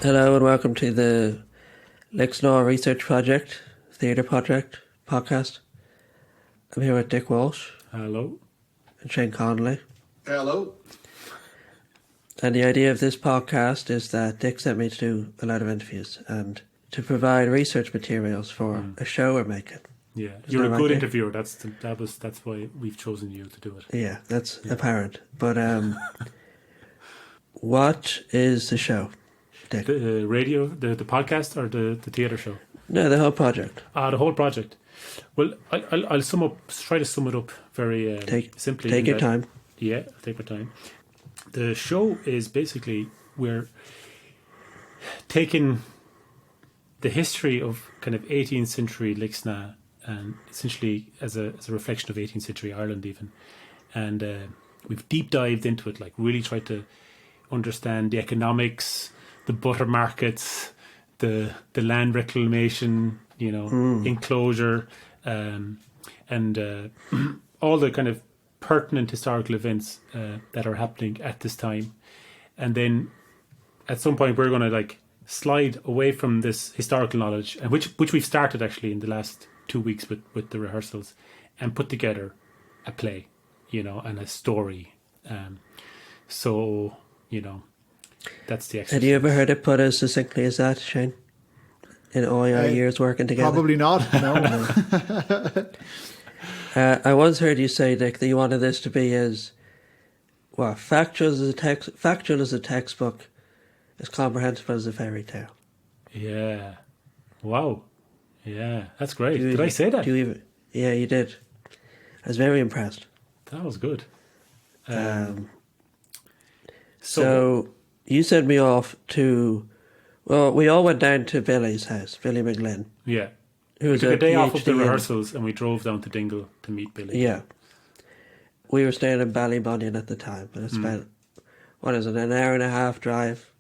Hello and welcome to the LIXNAW Research Project, Theatre Project podcast. I'm here with Dick Walsh. Hello. And Shane Connolly. Hello. And the idea of this podcast is that Dick sent me to do a lot of interviews and to provide research materials for a show we're making. Yeah, you're a good interviewer. That's why we've chosen you to do it. Yeah, that's apparent. But what is the show, Dick? The radio, the podcast, or the theatre show? No, the whole project. The whole project. Well, I'll try to sum it up very simply. Take your time. Yeah, I'll take my time. The show is basically we're taking the history of kind of 18th century LIXNAW and essentially as a reflection of 18th century Ireland even. And we've deep dived into it, like really tried to understand the economics, the butter markets, the land reclamation, enclosure, and all the kind of pertinent historical events that are happening at this time. And then at some point we're going to slide away from this historical knowledge, and which we've started actually in the last 2 weeks with the rehearsals, and put together a play, and a story. So that's the exercise. Have you ever heard it put as succinctly as that, Shane? In all your years working together? Probably not, no. I once heard you say, Dick, that you wanted this to be as factual as a textbook, as comprehensive as a fairy tale. Yeah. Wow. Yeah, that's great. Did I say that? Yeah, you did. I was very impressed. That was good. So you sent me off to... Well, we all went down to Billy's house, Billy McGlynn. Yeah. Who was we took a day off of the PhD rehearsals and we drove down to Dingle to meet Billy. Yeah. We were staying in Ballybunion at the time, and it's about, an hour and a half drive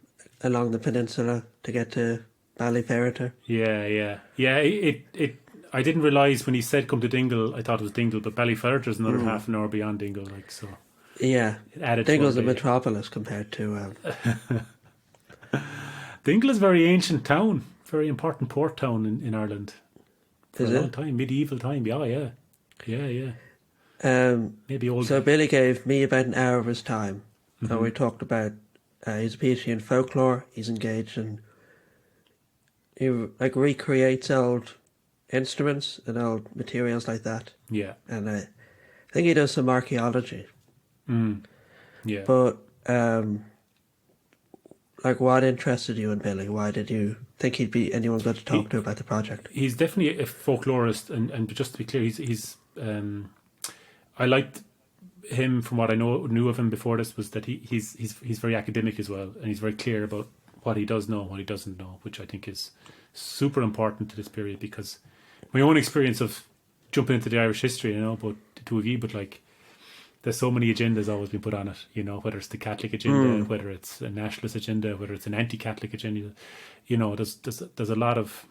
along the peninsula to get to Ballyferriter. Yeah. I didn't realise when he said come to Dingle, I thought it was Dingle, but Ballyferriter is another half an hour beyond Dingle, so. Yeah. Dingle's a metropolis compared to... Dingle is a very ancient town, very important port town in Ireland. For is a long it? time, medieval time, yeah. Maybe old. So Billy gave me about an hour of his time, and we talked about... he's a PhD in folklore. He's engaged in... He recreates old instruments and old materials like that. Yeah. And I think he does some archaeology. Yeah. But, what interested you in Billy? Why did you think he'd be anyone good to talk to about the project? He's definitely a folklorist, and just to be clear, he's I liked him from what I knew of him before this, was that he's very academic as well, and he's very clear about what he does know and what he doesn't know, which I think is super important to this period, because my own experience of jumping into the Irish history, but the two of you, but there's so many agendas always been put on it, whether it's the Catholic agenda, whether it's a nationalist agenda, whether it's an anti-Catholic agenda, there's a lot of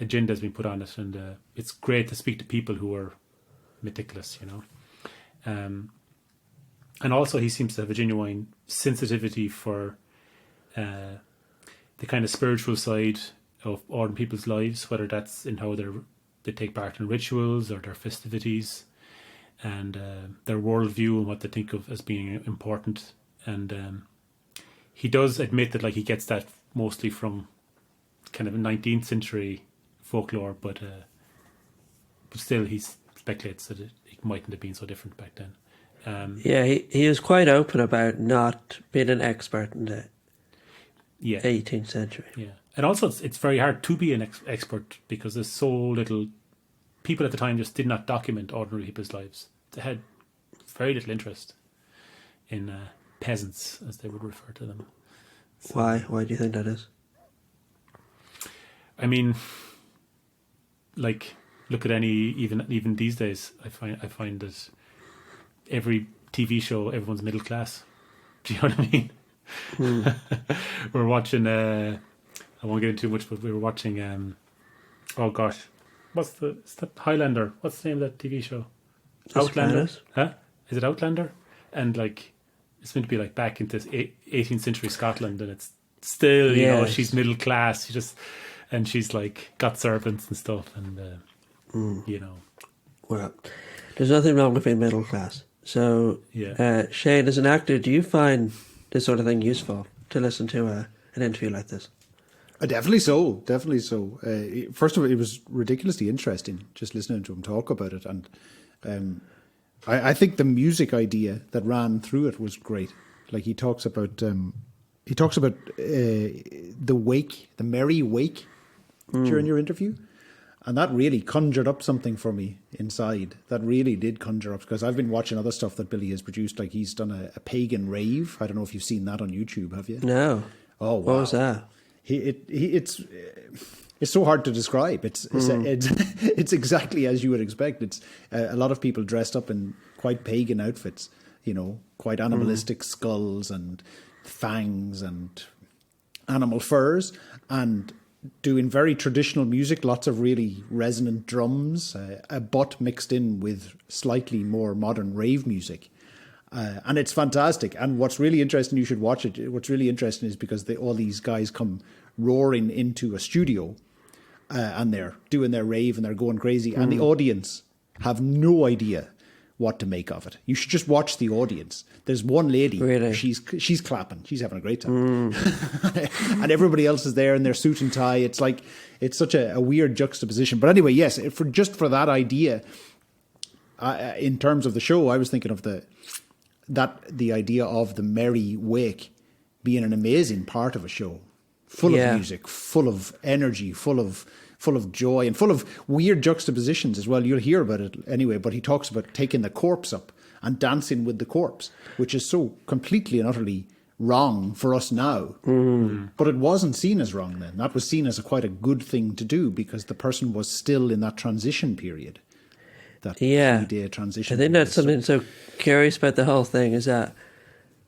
agendas being put on it, and it's great to speak to people who are meticulous, and also he seems to have a genuine sensitivity for the kind of spiritual side of ordinary people's lives, whether that's in how they take part in rituals or their festivities, and their worldview and what they think of as being important. And he does admit that he gets that mostly from kind of 19th century folklore, but still he speculates that it mightn't have been so different back then. He is quite open about not being an expert in the 18th century. Yeah, and also it's very hard to be an expert, because there's so little. People at the time just did not document ordinary people's lives. They had very little interest in peasants, as they would refer to them. So, why? Why do you think that is? I mean, look at even these days. I find that every TV show, everyone's middle class. Do you know what I mean? We're watching. I won't get into too much, but we were watching. Oh gosh. It's the Highlander. What's the name of that TV show? Outlander. Huh? Is it Outlander? And it's meant to be back into 18th century Scotland, and it's still, you know, Yes. she's middle class. And she's like got servants and stuff, and you know, Well, there's nothing wrong with being middle class. So, Yeah. Shane, as an actor, do you find this sort of thing useful to listen to an interview like this? Definitely so. Definitely so. First of all, it was ridiculously interesting just listening to him talk about it, and I think the music idea that ran through it was great. Like he talks about the wake, the merry wake during your interview, and that really conjured up something for me inside. That really did conjure up, because I've been watching other stuff that Billy has produced. Like he's done a pagan rave. I don't know if you've seen that on YouTube, have you? No. Oh, wow. What was that? It's so hard to describe. It's exactly as you would expect. It's a lot of people dressed up in quite pagan outfits, you know, quite animalistic skulls and fangs and animal furs, and doing very traditional music, lots of really resonant drums, a butt mixed in with slightly more modern rave music. And it's fantastic. And what's really interesting, you should watch it. What's really interesting is because all these guys come roaring into a studio and they're doing their rave and they're going crazy. And the audience have no idea what to make of it. You should just watch the audience. There's one lady, Really? she's clapping. She's having a great time. And everybody else is there in their suit and tie. It's like, it's such a weird juxtaposition. But anyway, yes, for that idea, in terms of the show, I was thinking of the idea of the merry wake being an amazing part of a show, full of music, full of energy, full of joy, and full of weird juxtapositions as well. You'll hear about it anyway, but he talks about taking the corpse up and dancing with the corpse, which is so completely and utterly wrong for us now. But it wasn't seen as wrong then. That was seen as quite a good thing to do, because the person was still in that transition period. That 3-day transition. I think that's something so curious about the whole thing, is that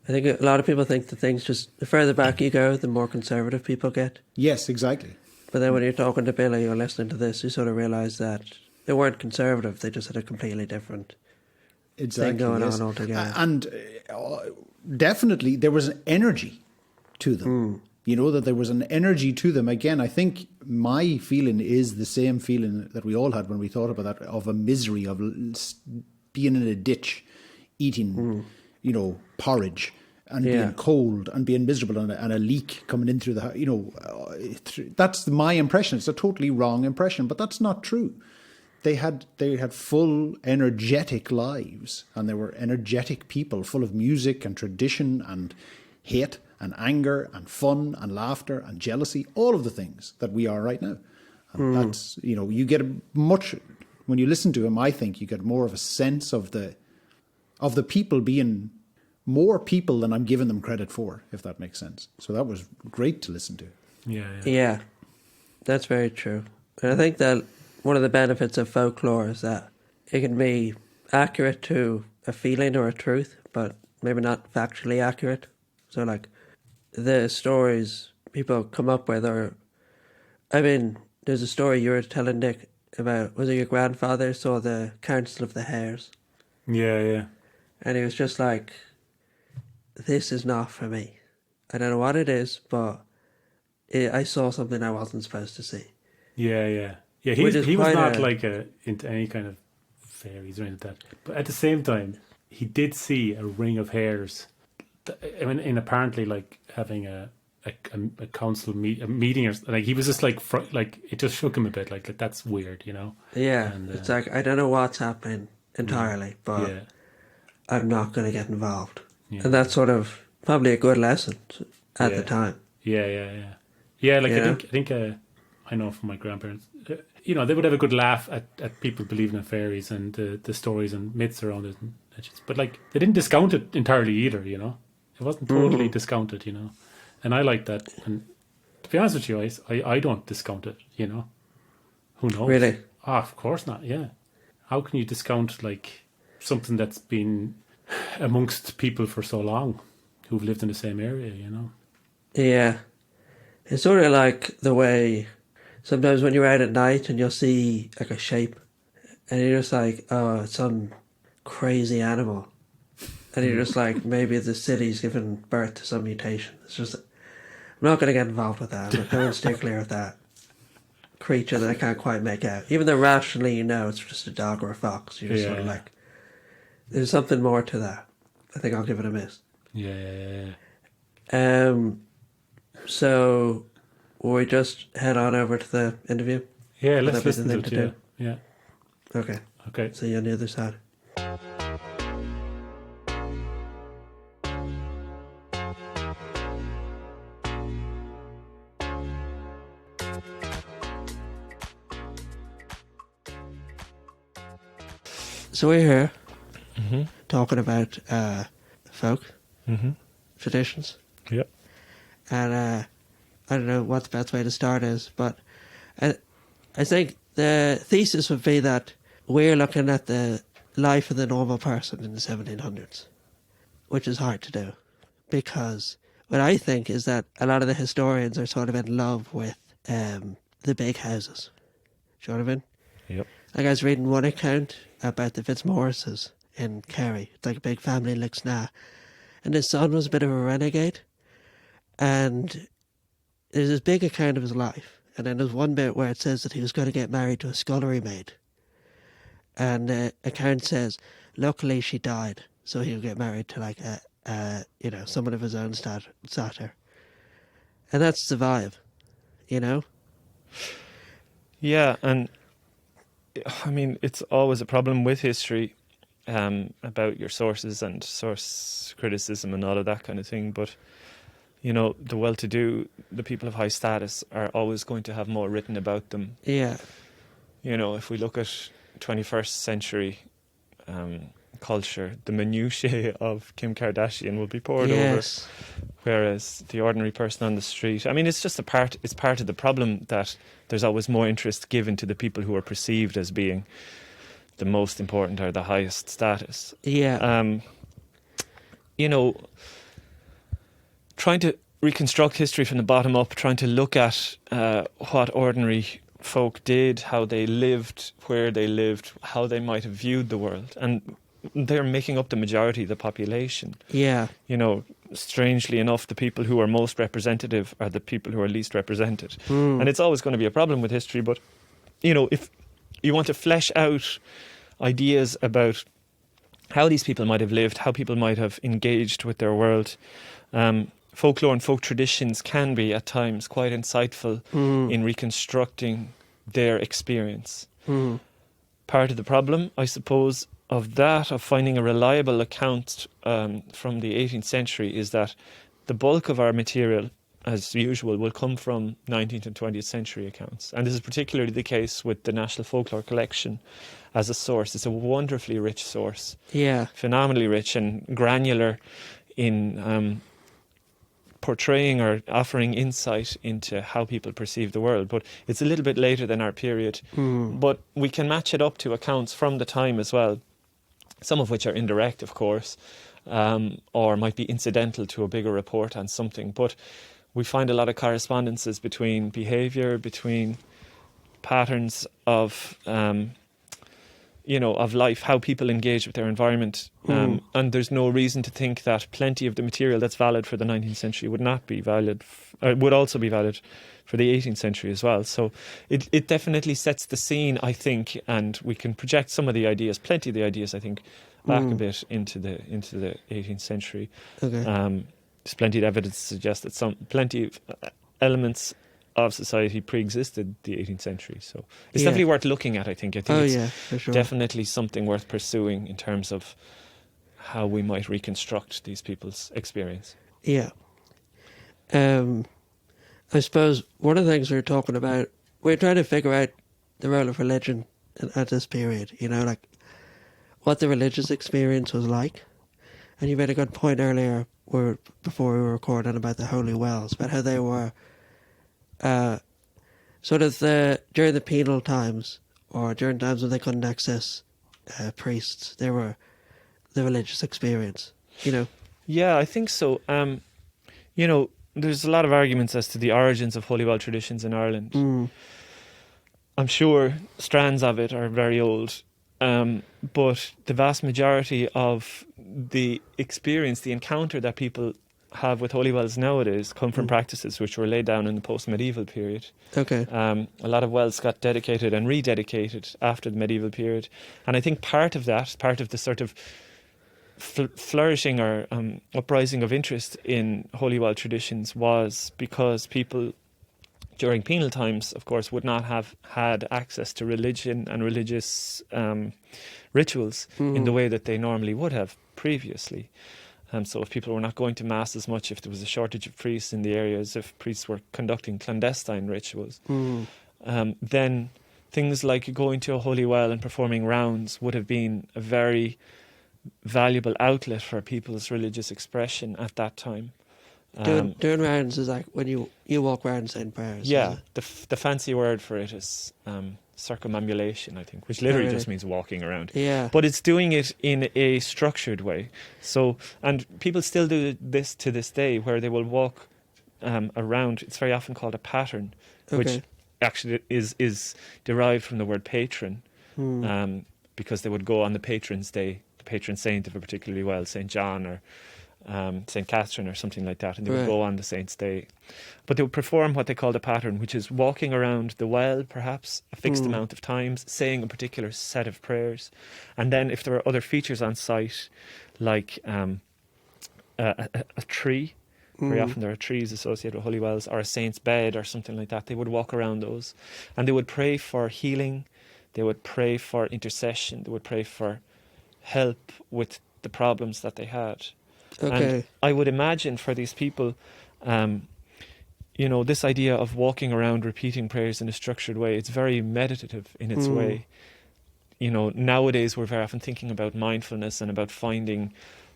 I think a lot of people think that things just, the further back you go, the more conservative people get. Yes, exactly. But then when you're talking to Billy or listening to this, you sort of realise that they weren't conservative, they just had a completely different thing going on altogether. And definitely there was an energy to them. You know, that there was an energy to them. Again, I think my feeling is the same feeling that we all had when we thought about that, of a misery, of being in a ditch, eating, you know, porridge, and being cold and being miserable, and a leak coming in through the house. You know, that's my impression. It's a totally wrong impression, but that's not true. They had full, energetic lives, and they were energetic people, full of music and tradition and hate and anger and fun and laughter and jealousy, all of the things that we are right now. And that's, you know, you get when you listen to him, I think you get more of a sense of the people being more people than I'm giving them credit for, if that makes sense. So that was great to listen to. Yeah, that's very true. And I think that one of the benefits of folklore is that it can be accurate to a feeling or a truth, but maybe not factually accurate. So like the stories people come up with there's a story you were telling Nick about, was it your grandfather saw the Council of the Hares? Yeah. And he was just like, this is not for me. I don't know what it is, but I saw something I wasn't supposed to see. Yeah. He was not like into any kind of fairies or anything like that. But at the same time, he did see a ring of hares. I mean, in apparently like having a council meeting, or like he was just like it just shook him a bit. Like that's weird, you know. Yeah, and, it's like I don't know what's happening entirely, but I'm not going to get involved, and that's sort of probably a good lesson at the time. Yeah. Like I think I know from my grandparents, you know, they would have a good laugh at people believing in fairies and the stories and myths around it, but like they didn't discount it entirely either, you know. It wasn't totally discounted, you know. And I like that. And to be honest with you, I don't discount it, you know. Who knows? Really? Of course not, yeah. How can you discount, like, something that's been amongst people for so long who've lived in the same area, you know? Yeah. It's sort of like the way sometimes when you're out at night and you'll see, like, a shape and you're just like, oh, it's some crazy animal. And you're just like, maybe the city's given birth to some mutation. It's just, not going to get involved with that. I'm going to stay clear of that creature that I can't quite make out. Even though rationally you know it's just a dog or a fox, you're just sort of like, there's something more to that. I think I'll give it a miss. Yeah. So will we just head on over to the interview? Yeah, Would let's that be listen the to thing it. to do? Yeah. Okay. Okay. See you on the other side. So we're here talking about folk traditions. Yep. And I don't know what the best way to start is, but I think the thesis would be that we're looking at the life of the normal person in the 1700s, which is hard to do, because what I think is that a lot of the historians are sort of in love with the big houses. Do you know what I mean? Yep. Like I was reading one account about the Fitzmaurices in Kerry. It's like a big family in LIXNAW. And his son was a bit of a renegade. And there's this big account of his life. And then there's one bit where it says that he was going to get married to a scullery maid. And the account says, luckily she died, so he'll get married to like someone of his own stature. And that's the vibe, you know? Yeah, and I mean, it's always a problem with history about your sources and source criticism and all of that kind of thing. But, you know, the well-to-do, the people of high status are always going to have more written about them. Yeah. You know, if we look at 21st century culture, the minutiae of Kim Kardashian will be poured over, whereas the ordinary person on the street, I mean, it's just it's part of the problem that there's always more interest given to the people who are perceived as being the most important or the highest status. Yeah. You know, trying to reconstruct history from the bottom up, trying to look at what ordinary folk did, how they lived, where they lived, how they might have viewed the world. And they're making up the majority of the population. Yeah. You know, strangely enough, the people who are most representative are the people who are least represented. And it's always going to be a problem with history. But, you know, if you want to flesh out ideas about how these people might have lived, how people might have engaged with their world, folklore and folk traditions can be at times quite insightful in reconstructing their experience. Part of the problem, I suppose, of finding a reliable account from the 18th century is that the bulk of our material, as usual, will come from 19th and 20th century accounts. And this is particularly the case with the National Folklore Collection as a source. It's a wonderfully rich source. Yeah. Phenomenally rich and granular in portraying or offering insight into how people perceive the world. But it's a little bit later than our period. But we can match it up to accounts from the time as well, some of which are indirect, of course, or might be incidental to a bigger report on something. But we find a lot of correspondences between behaviour, between patterns of of life, how people engage with their environment. And there's no reason to think that plenty of the material that's valid for the 19th century would not be valid, would also be valid for the 18th century as well. So it definitely sets the scene, I think, and we can project some of the ideas, plenty of the ideas, I think, back a bit into the 18th century. Okay. There's plenty of evidence to suggest that plenty of elements of society pre-existed the 18th century. So it's definitely worth looking at, I think. It's for sure. definitely something worth pursuing in terms of how we might reconstruct these people's experience. Yeah. I suppose one of the things we were talking about, we're trying to figure out the role of religion at this period, you know, like what the religious experience was like. And you made a good point earlier before we were recording about the holy wells, about how they were sort of during the penal times, or during times when they couldn't access priests, they were the religious experience, you know. Yeah, I think so. You know, there's a lot of arguments as to the origins of holy well traditions in Ireland. I'm sure strands of it are very old, but the vast majority of the experience, the encounter that people have with holy wells nowadays come from practices which were laid down in the post-medieval period. Okay. A lot of wells got dedicated and rededicated after the medieval period. And I think part of the sort of flourishing or uprising of interest in holy well traditions was because people during penal times, of course, would not have had access to religion and religious rituals in the way that they normally would have previously. So if people were not going to mass as much, if there was a shortage of priests in the areas, if priests were conducting clandestine rituals, then things like going to a holy well and performing rounds would have been a very valuable outlet for people's religious expression at that time. Doing rounds is like when you walk around saying prayers. Yeah, the fancy word for it is circumambulation, I think, which literally just means walking around. Yeah. But it's doing it in a structured way. So, and people still do this to this day, where they will walk around. It's very often called a pattern, which actually is derived from the word patron, because they would go on the patron's day, the patron saint of a particularly well, St. John or St. Catherine or something like that, and they would go on the saint's day. But they would perform what they called a pattern, which is walking around the well, perhaps, a fixed amount of times, saying a particular set of prayers. And then if there were other features on site, like a tree, very often there are trees associated with holy wells, or a saint's bed or something like that, they would walk around those. And they would pray for healing, they would pray for intercession, they would pray for help with the problems that they had. Okay. And I would imagine for these people, this idea of walking around repeating prayers in a structured way, it's very meditative in its way. Nowadays we're very often thinking about mindfulness and about finding,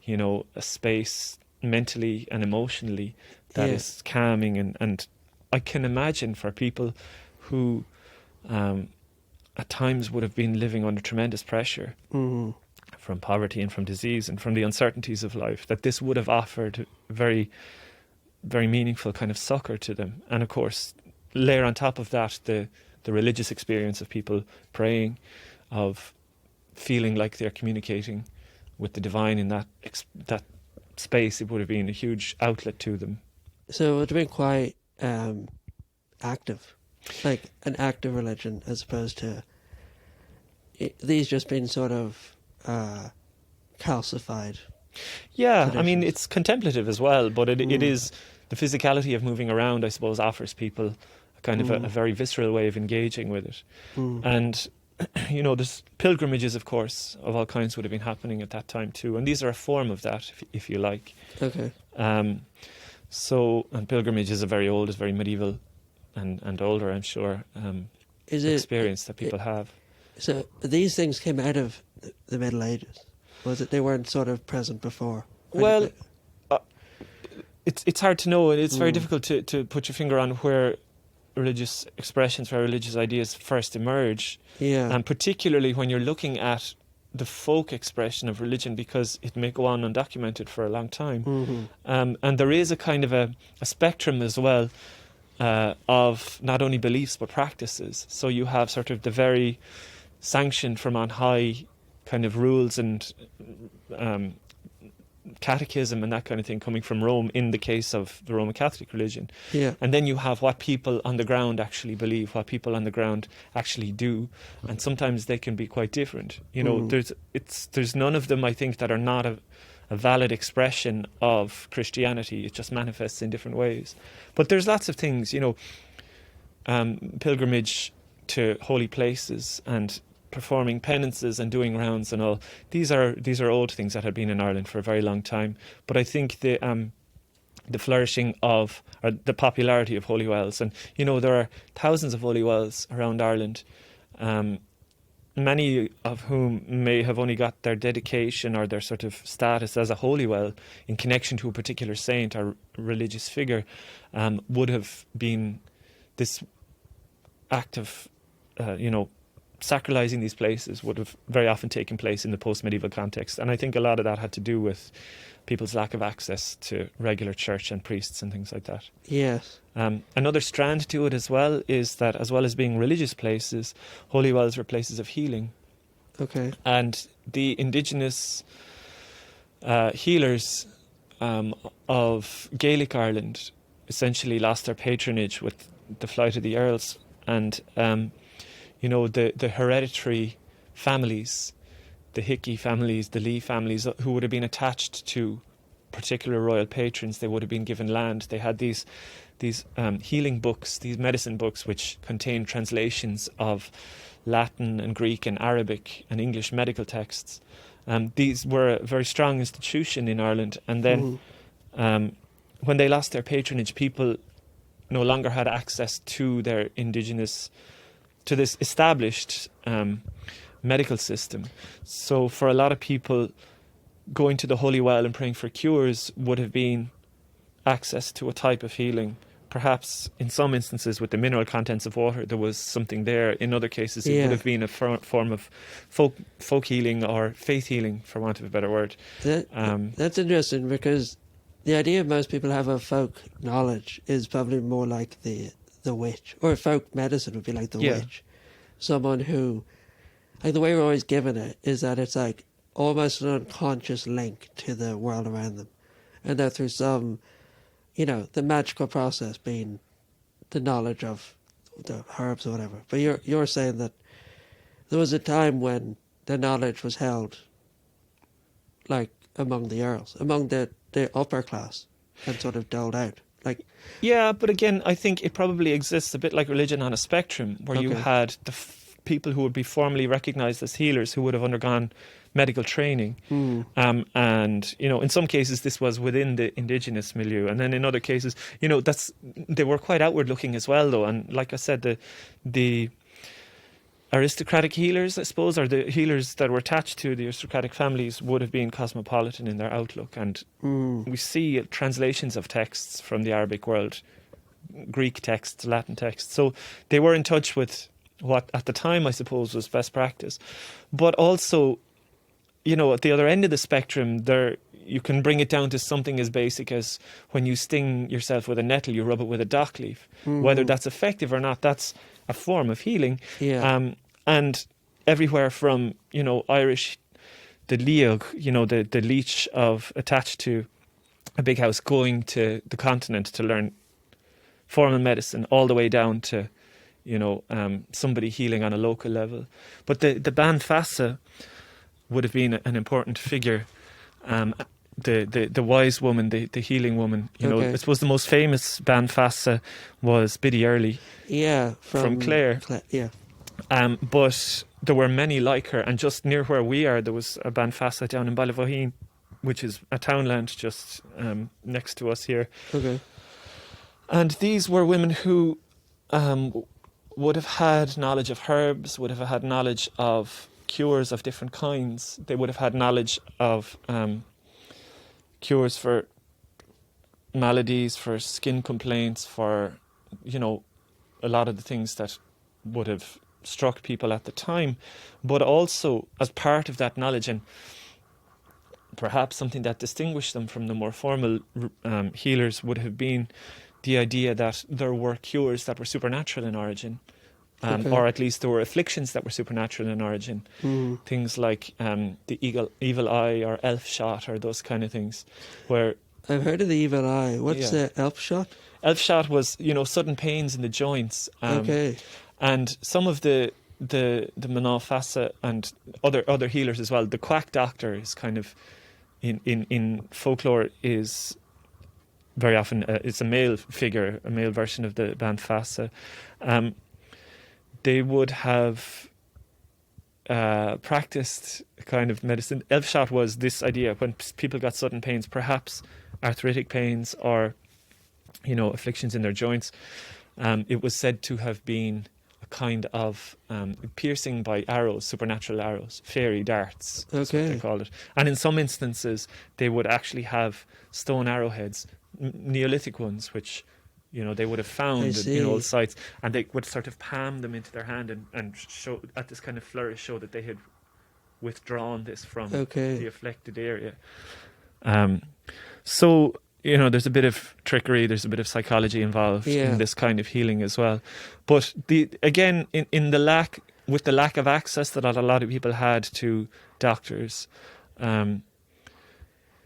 a space mentally and emotionally that is calming. And I can imagine for people who at times would have been living under tremendous pressure, from poverty and from disease and from the uncertainties of life, that this would have offered very, very meaningful kind of succour to them. And of course, layer on top of that the religious experience of people praying, of feeling like they're communicating with the divine in that space. It would have been a huge outlet to them. So it would have been quite active, like an active religion, as opposed to these just being sort of calcified. Yeah, traditions. I mean, it's contemplative as well, but it is the physicality of moving around, I suppose, offers people a kind of a very visceral way of engaging with it. And, there's pilgrimages, of course, of all kinds would have been happening at that time too. And these are a form of that, if you like. Okay. And pilgrimage is very medieval and older, I'm sure, experience that people have. So these things came out of the Middle Ages? Was it they weren't sort of present before? Well, it's hard to know, and it's very difficult to put your finger on where religious expressions, where religious ideas first emerge. Yeah. And particularly when you're looking at the folk expression of religion, because it may go on undocumented for a long time. And there is a kind of a spectrum as well of not only beliefs but practices. So you have sort of the very sanctioned from on high kind of rules and catechism and that kind of thing coming from Rome in the case of the Roman Catholic religion. Yeah. And then you have what people on the ground actually believe, what people on the ground actually do, and sometimes they can be quite different. There's none of them, I think, that are not a valid expression of Christianity. It just manifests in different ways. But there's lots of things, pilgrimage to holy places and performing penances and doing rounds and all. These are old things that had been in Ireland for a very long time. But I think the flourishing of, or the popularity of holy wells, and there are thousands of holy wells around Ireland, many of whom may have only got their dedication or their sort of status as a holy well in connection to a particular saint or religious figure, would have been this act of sacralizing these places would have very often taken place in the post-medieval context. And I think a lot of that had to do with people's lack of access to regular church and priests and things like that. Yes. Another strand to it as well is that, as well as being religious places, holy wells were places of healing. Okay. And the indigenous healers of Gaelic Ireland essentially lost their patronage with the flight of the Earls, and the hereditary families, the Hickey families, the Lee families, who would have been attached to particular royal patrons. They would have been given land. They had these healing books, these medicine books, which contain translations of Latin and Greek and Arabic and English medical texts. These were a very strong institution in Ireland. And then when they lost their patronage, people no longer had access to their indigenous, to this established medical system. So for a lot of people, going to the Holy Well and praying for cures would have been access to a type of healing. Perhaps in some instances with the mineral contents of water there was something there. In other cases it would have been a form of folk healing or faith healing, for want of a better word. That's interesting, because the idea most people have of folk knowledge is probably more like the witch, or folk medicine would be like the witch. Someone who, like, the way we're always given it is that it's like almost an unconscious link to the world around them, and that through some, the magical process being the knowledge of the herbs or whatever. But you're saying that there was a time when the knowledge was held, like, among the earls, among the upper class, and sort of doled out. Like, yeah, but again, I think it probably exists a bit like religion on a spectrum, where you had the people who would be formally recognised as healers, who would have undergone medical training, and in some cases this was within the indigenous milieu, and then in other cases, they were quite outward looking as well, though. And like I said, the aristocratic healers, I suppose, or the healers that were attached to the aristocratic families, would have been cosmopolitan in their outlook. And we see translations of texts from the Arabic world, Greek texts, Latin texts. So they were in touch with what at the time, I suppose, was best practice. But also, at the other end of the spectrum, you can bring it down to something as basic as when you sting yourself with a nettle, you rub it with a dock leaf. Whether that's effective or not, that's a form of healing. And everywhere from, Irish, the liog, the leech attached to a big house, going to the continent to learn formal medicine, all the way down to, somebody healing on a local level. But the Ban Fassa would have been an important figure. The wise woman, the healing woman. I suppose the most famous Ban Fassa was Biddy Early. Yeah, from Clare. But there were many like her, and just near where we are, there was a Ban Fassa down in Ballyvoheen, which is a townland just next to us here. Okay. And these were women who would have had knowledge of herbs, would have had knowledge of cures of different kinds. They would have had knowledge of cures for maladies, for skin complaints, for, a lot of the things that would have struck people at the time. But also, as part of that knowledge, and perhaps something that distinguished them from the more formal healers, would have been the idea that there were cures that were supernatural in origin. Or at least there were afflictions that were supernatural in origin. Things like the evil eye or elf shot or those kind of things. Where I've heard of the evil eye. What's the elf shot? Elf shot was, sudden pains in the joints. And some of the Manal Fassa and other healers as well. The quack doctor is kind of, in folklore, is very often it's a male figure, a male version of the Ban Fassa. They would have practiced kind of medicine. Elf shot was this idea when people got sudden pains, perhaps arthritic pains or, afflictions in their joints. It was said to have been a kind of piercing by arrows, supernatural arrows, fairy darts, that's what they called it. And in some instances, they would actually have stone arrowheads, Neolithic ones, which they would have found in old sites, and they would sort of palm them into their hand and show at this kind of flourish, show that they had withdrawn this from the afflicted area. So there's a bit of trickery, there's a bit of psychology involved in this kind of healing as well. But in the lack of access that a lot of people had to doctors,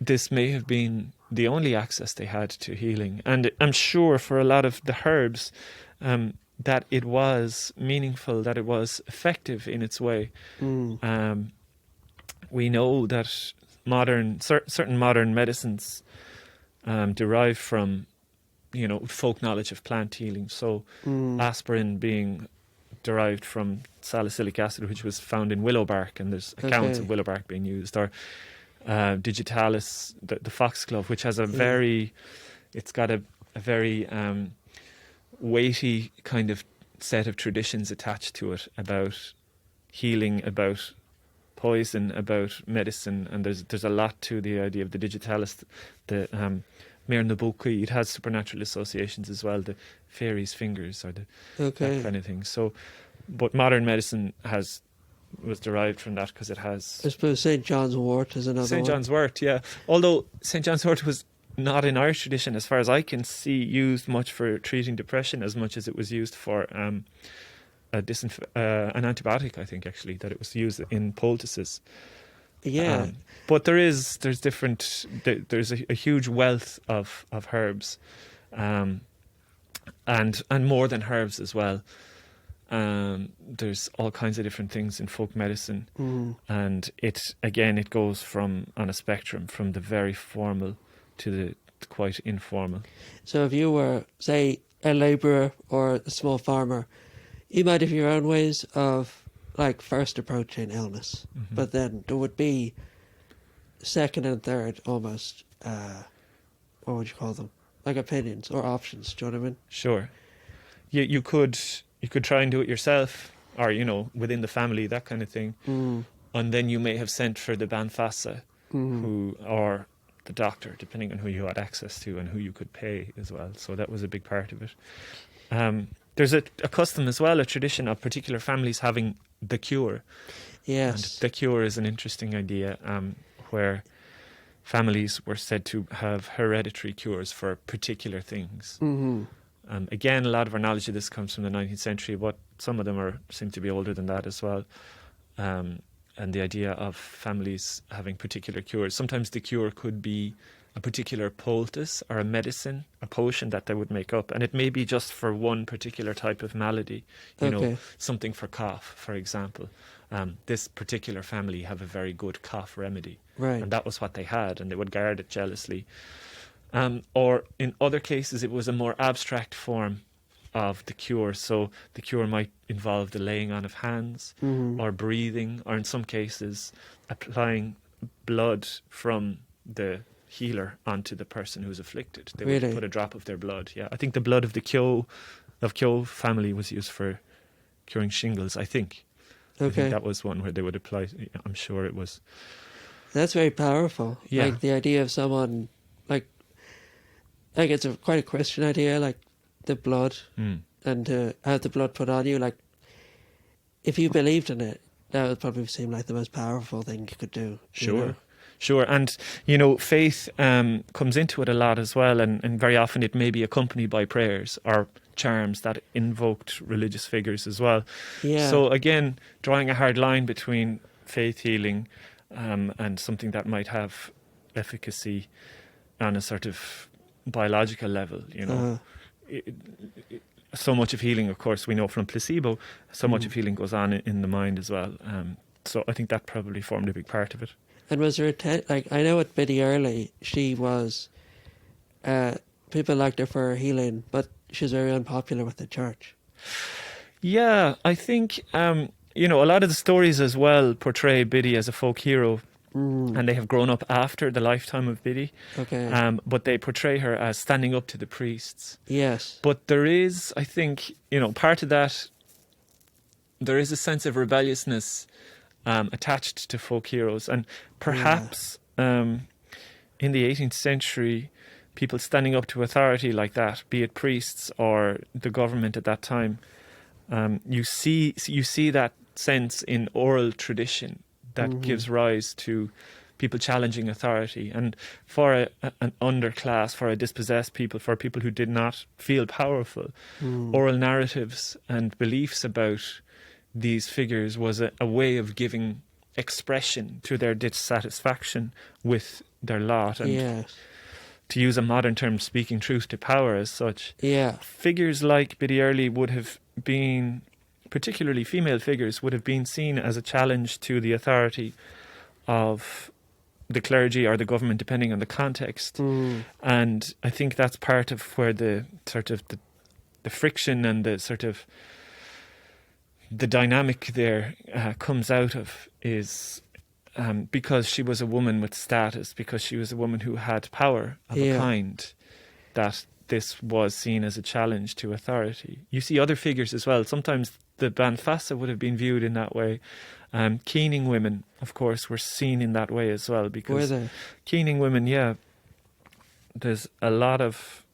this may have been the only access they had to healing. And I'm sure for a lot of the herbs, that it was meaningful, that it was effective in its way. We know that certain modern medicines derive from, folk knowledge of plant healing. So aspirin being derived from salicylic acid, which was found in willow bark, and there's accounts of willow bark being used, or digitalis, the foxglove, which has it's got a very weighty kind of set of traditions attached to it about healing, about poison, about medicine, and there's a lot to the idea of the digitalis, the Mair na Bócaí. It has supernatural associations as well, the fairies' fingers, or that kind of thing. So, but modern medicine was derived from that because it has. I suppose St. John's wort is another St. one. John's wort, yeah. Although St. John's wort was not in Irish tradition, as far as I can see, used much for treating depression as much as it was used for an antibiotic, I think, actually, that it was used in poultices. Yeah. But there's a huge wealth of herbs, and more than herbs as well. There's all kinds of different things in folk medicine, and it goes on a spectrum from the very formal to the quite informal. So if you were, say, a labourer or a small farmer, you might have your own ways of first approaching illness, but then there would be second and third almost, what would you call them? Like opinions or options, do you know what I mean? Sure. You could try and do it yourself, or, within the family, that kind of thing. And then you may have sent for the Banfassa, or the doctor, depending on who you had access to and who you could pay as well. So that was a big part of it. There's a custom as well, a tradition of particular families having the cure. Yes. And the cure is an interesting idea, where families were said to have hereditary cures for particular things. Again, a lot of our knowledge of this comes from the 19th century, but some of them seem to be older than that as well. And the idea of families having particular cures. Sometimes the cure could be a particular poultice or a medicine, a potion that they would make up. And it may be just for one particular type of malady, something for cough, for example. This particular family have a very good cough remedy. Right. And that was what they had, and they would guard it jealously. Or in other cases, it was a more abstract form of the cure. So the cure might involve the laying on of hands, or breathing, or in some cases, applying blood from the healer onto the person who's afflicted. They would put a drop of their blood. Yeah, I think the blood of the Keogh family was used for curing shingles, I think. Okay. I think that was one where they would apply. I'm sure it was. That's very powerful. Yeah. Like the idea of someone, like it's quite a Christian idea, like the blood, and to have the blood put on you. Like, if you believed in it, that would probably seem like the most powerful thing you could do. Sure. Sure, and faith comes into it a lot as well, and very often it may be accompanied by prayers or charms that invoked religious figures as well. Yeah. So again, drawing a hard line between faith healing and something that might have efficacy on a sort of biological level, So much of healing, of course, we know from placebo, so much of healing goes on in the mind as well. So I think that probably formed a big part of it. And was there I know at Biddy Early, she was, people liked her for her healing, but she was very unpopular with the church. Yeah, I think, a lot of the stories as well portray Biddy as a folk hero, and they have grown up after the lifetime of Biddy. Okay. But they portray her as standing up to the priests. Yes. But there is, I think, part of that, there is a sense of rebelliousness attached to folk heroes, and perhaps in the 18th century, people standing up to authority like that, be it priests or the government at that time, you see that sense in oral tradition that gives rise to people challenging authority, and for an underclass, for a dispossessed people, for people who did not feel powerful, oral narratives and beliefs about these figures was a way of giving expression to their dissatisfaction with their lot, and to use a modern term, speaking truth to power as such. Yeah. Figures like Biddy Early would have been, particularly female figures, would have been seen as a challenge to the authority of the clergy or the government, depending on the context. And I think that's part of where the sort of the friction and the sort of the dynamic there comes out of, is because she was a woman with status, because she was a woman who had power of a kind, that this was seen as a challenge to authority. You see other figures as well. Sometimes the Banfassa would have been viewed in that way. Keening women, of course, were seen in that way as well. Because Were they? Keening women, yeah, there's a lot of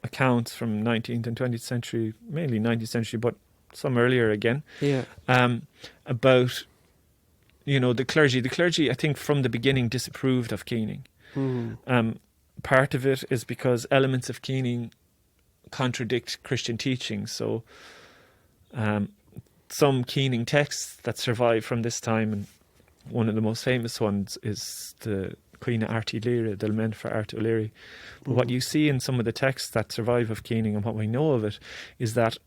accounts from 19th and 20th century, mainly 19th century, but some earlier again, about, you know, the clergy. The clergy, I think, from the beginning disapproved of Keening. Part of it is because elements of Keening contradict Christian teaching. So some Keening texts that survive from this time, and one of the most famous ones is the Queen Arti Lira, the Lament for Art O'Leary. But what you see in some of the texts that survive of Keening, and what we know of it, is that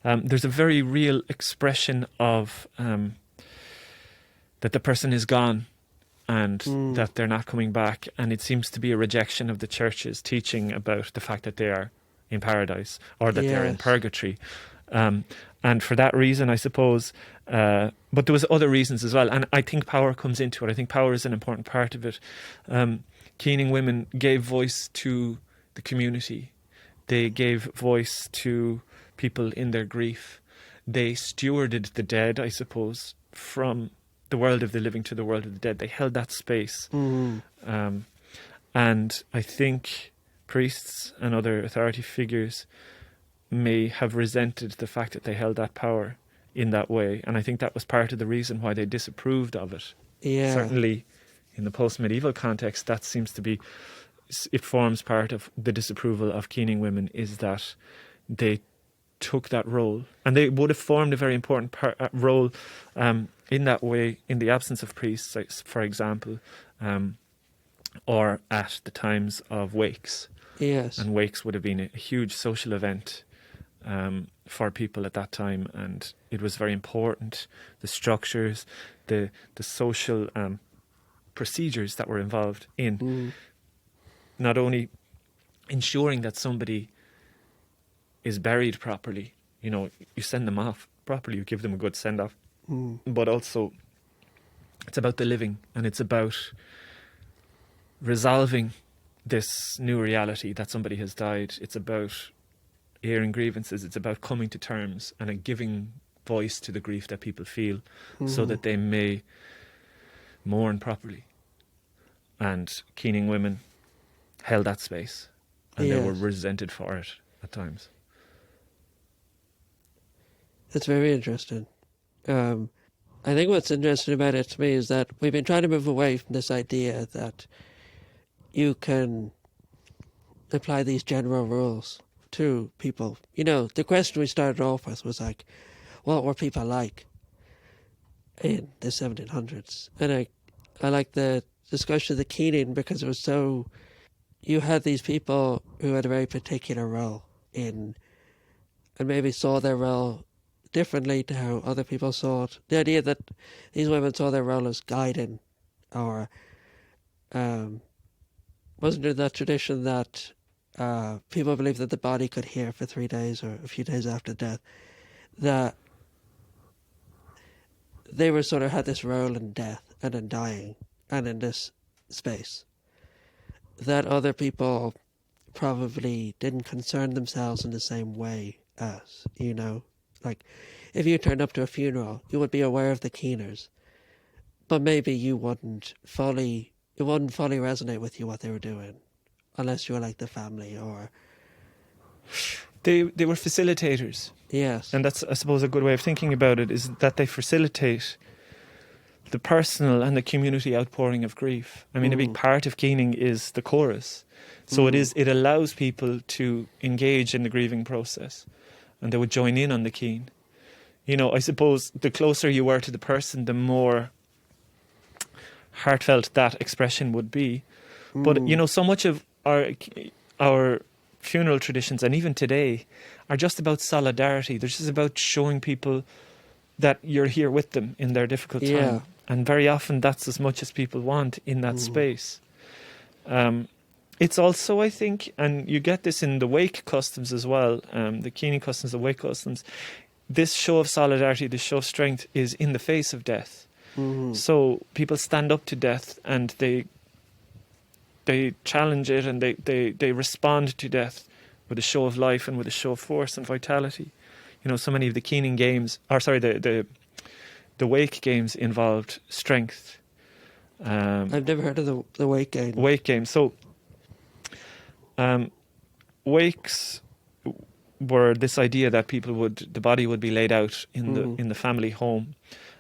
there's a very real expression of that the person is gone and that they're not coming back, and it seems to be a rejection of the church's teaching about the fact that they are in paradise or that they're in purgatory. And for that reason, I suppose, but there was other reasons as well, and I think power comes into it. I think power is an important part of it. Keening women gave voice to the community. They gave voice to people in their grief. They stewarded the dead, I suppose, from the world of the living to the world of the dead. They held that space. And I think priests and other authority figures may have resented the fact that they held that power in that way. And I think that was part of the reason why they disapproved of it. Yeah. Certainly in the post-medieval context, that seems to be, it forms part of the disapproval of Keening women, is that they took that role. And they would have formed a very important role in that way in the absence of priests, for example, or at the times of wakes. Yes. And wakes would have been a huge social event for people at that time, and it was very important. The structures, the social procedures that were involved in not only ensuring that somebody is buried properly, you know, you send them off properly, you give them a good send-off, but also it's about the living, and it's about resolving this new reality that somebody has died. It's about airing grievances. It's about coming to terms and giving voice to the grief that people feel, so that they may mourn properly. And Keening women held that space, and they were resented for it at times. That's very interesting. I think what's interesting about it to me is that we've been trying to move away from this idea that you can apply these general rules to people. You know, the question we started off with was like, what were people like in the 1700s? And I like the discussion of the Keening, because it was so, you had these people who had a very particular role in, and maybe saw their role differently to how other people saw it. The idea that these women saw their role as guiding, or wasn't there that tradition that people believed that the body could hear for 3 days or a few days after death, that they were sort of had this role in death and in dying and in this space that other people probably didn't concern themselves in the same way as, you know, like if you turned up to a funeral, you would be aware of the keeners, but maybe it wouldn't fully resonate with you what they were doing, unless you were like the family or... They were facilitators. Yes. And that's, I suppose, a good way of thinking about it, is that they facilitate the personal and the community outpouring of grief. I mean, a big part of Keening is the chorus. So it allows people to engage in the grieving process, and they would join in on the keen. You know, I suppose the closer you were to the person, the more heartfelt that expression would be. But so much of our funeral traditions, and even today, are just about solidarity. They're just about showing people that you're here with them in their difficult time. Yeah. And very often that's as much as people want in that space. It's also, I think, and you get this in the wake customs as well, the keening customs, the wake customs, this show of solidarity, this show of strength is in the face of death. So people stand up to death and they challenge it, and they respond to death with a show of life and with a show of force and vitality. So many of the keening games, the wake games involved strength. I've never heard of the wake game. Wake games. So wakes were this idea that the body would be laid out in the family home,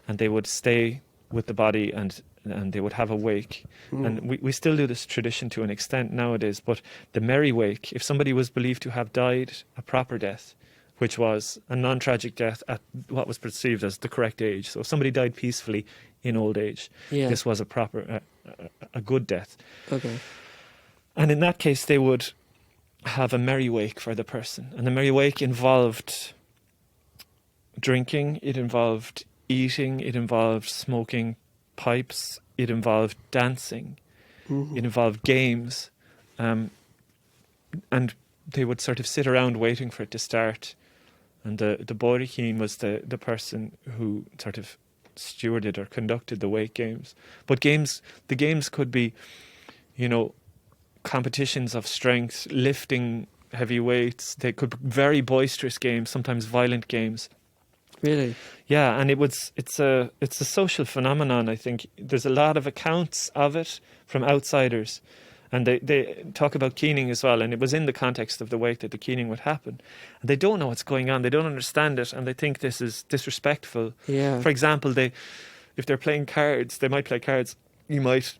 and they would stay with the body and they would have a wake. And we still do this tradition to an extent nowadays, but the merry wake, if somebody was believed to have died a proper death, which was a non-tragic death at what was perceived as the correct age. So if somebody died peacefully in old age, this was a proper, a good death. Okay. And in that case, they would have a merry wake for the person. And the merry wake involved drinking, it involved eating, it involved smoking pipes, it involved dancing, it involved games. And they would sort of sit around waiting for it to start. And the Borichin was the person who sort of stewarded or conducted the wake games. But the games could be, competitions of strength, lifting heavy weights. They could be very boisterous games, sometimes violent games. Really? Yeah, and it's a social phenomenon, I think. There's a lot of accounts of it from outsiders. And they talk about keening as well, and it was in the context of the wake that the keening would happen. And they don't know what's going on, they don't understand it, and they think this is disrespectful. Yeah. For example, if they're playing cards, they might play cards, you might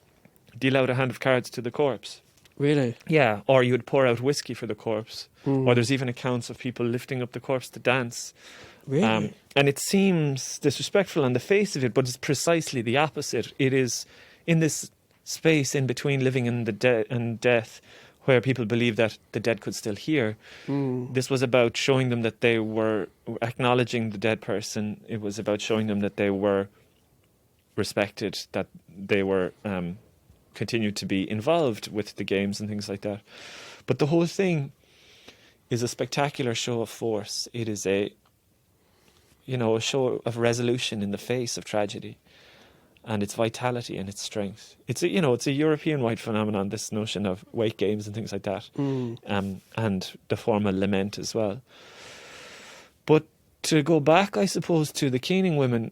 deal out a hand of cards to the corpse. Really? Yeah, or you would pour out whiskey for the corpse. Or there's even accounts of people lifting up the corpse to dance. Really? And it seems disrespectful on the face of it, but it's precisely the opposite. It is in this space in between living and death, where people believe that the dead could still hear. This was about showing them that they were acknowledging the dead person. It was about showing them that they were respected, that they were continued to be involved with the games and things like that. But the whole thing is a spectacular show of force. It is a show of resolution in the face of tragedy, and its vitality and its strength. It's a European-wide phenomenon, this notion of wake games and things like that, and the formal lament as well. But to go back, I suppose, to the keening women,